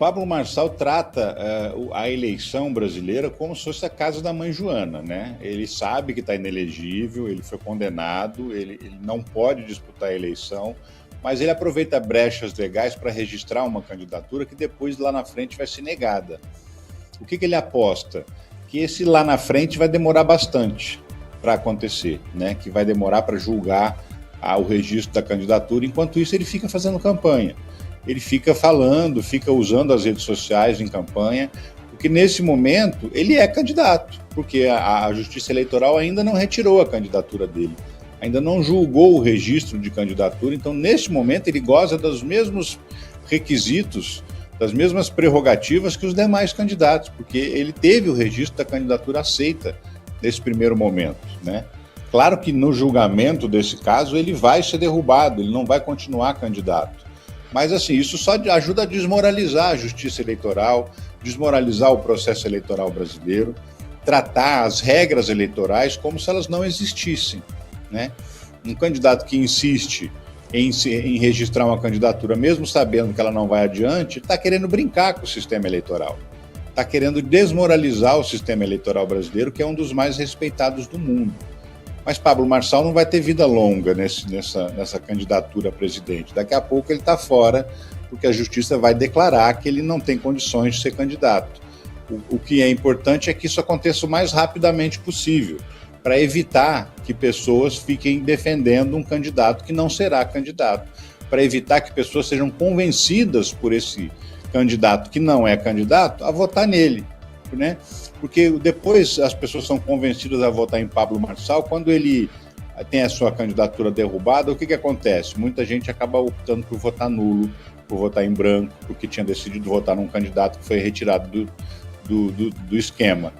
Pablo Marçal trata a eleição brasileira como se fosse a casa da mãe Joana, né? Ele sabe que está inelegível, ele foi condenado, ele não pode disputar a eleição, mas ele aproveita brechas legais para registrar uma candidatura que depois, lá na frente, vai ser negada. O que ele aposta? Que esse lá na frente vai demorar bastante para acontecer, né? Que vai demorar para julgar o registro da candidatura. Enquanto isso, ele fica fazendo campanha. Ele fica falando, fica usando as redes sociais em campanha, porque nesse momento ele é candidato, porque a Justiça Eleitoral ainda não retirou a candidatura dele, ainda não julgou o registro de candidatura, então nesse momento ele goza dos mesmos requisitos, das mesmas prerrogativas que os demais candidatos, porque ele teve o registro da candidatura aceita nesse primeiro momento, né? Claro que no julgamento desse caso ele vai ser derrubado, ele não vai continuar candidato. Mas, assim, isso só ajuda a desmoralizar a justiça eleitoral, desmoralizar o processo eleitoral brasileiro, tratar as regras eleitorais como se elas não existissem, né? Um candidato que insiste em registrar uma candidatura, mesmo sabendo que ela não vai adiante, está querendo brincar com o sistema eleitoral, está querendo desmoralizar o sistema eleitoral brasileiro, que é um dos mais respeitados do mundo. Mas Pablo Marçal não vai ter vida longa nessa candidatura a presidente. Daqui a pouco ele está fora, porque a justiça vai declarar que ele não tem condições de ser candidato. O que é importante é que isso aconteça o mais rapidamente possível, para evitar que pessoas fiquem defendendo um candidato que não será candidato, para evitar que pessoas sejam convencidas por esse candidato que não é candidato a votar nele, né? Porque depois as pessoas são convencidas a votar em Pablo Marçal quando ele tem a sua candidatura derrubada. O que acontece? Muita gente acaba optando por votar nulo, por votar em branco, porque tinha decidido votar num candidato que foi retirado do esquema.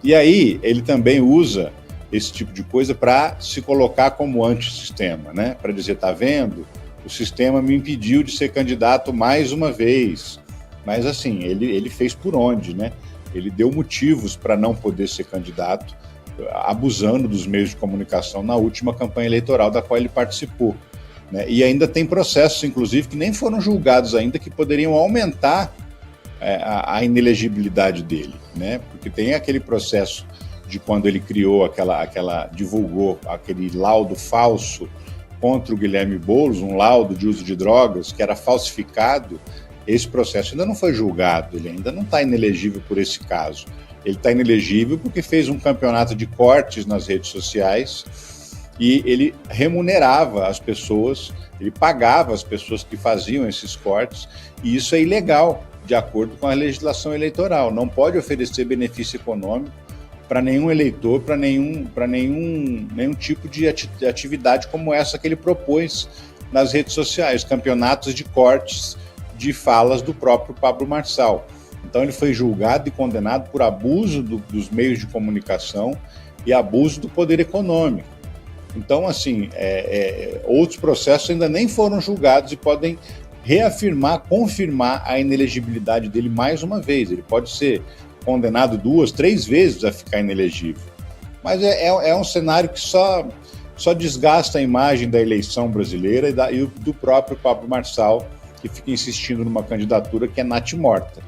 E aí ele também usa esse tipo de coisa para se colocar como antissistema, né? Para dizer, tá vendo? O sistema me impediu de ser candidato mais uma vez. Mas assim, ele fez por onde, né? Ele deu motivos para não poder ser candidato, abusando dos meios de comunicação na última campanha eleitoral da qual ele participou, né? E ainda tem processos, inclusive, que nem foram julgados ainda, que poderiam aumentar a inelegibilidade dele, né? Porque tem aquele processo de quando ele criou divulgou aquele laudo falso contra o Guilherme Boulos, um laudo de uso de drogas que era falsificado. Esse processo ainda não foi julgado, ele ainda não está inelegível por esse caso. Ele está inelegível porque fez um campeonato de cortes nas redes sociais e ele remunerava as pessoas, ele pagava as pessoas que faziam esses cortes, e isso é ilegal, de acordo com a legislação eleitoral. Não pode oferecer benefício econômico para nenhum eleitor, para nenhum tipo de atividade como essa que ele propôs nas redes sociais, campeonatos de cortes de falas do próprio Pablo Marçal. Então ele foi julgado e condenado por abuso dos meios de comunicação e abuso do poder econômico. Então, assim, outros processos ainda nem foram julgados e podem reafirmar, confirmar a inelegibilidade dele mais uma vez. Ele pode ser condenado 2, 3 vezes a ficar inelegível. Mas é um cenário que só desgasta a imagem da eleição brasileira e do próprio Pablo Marçal, que fica insistindo numa candidatura que é natimorta.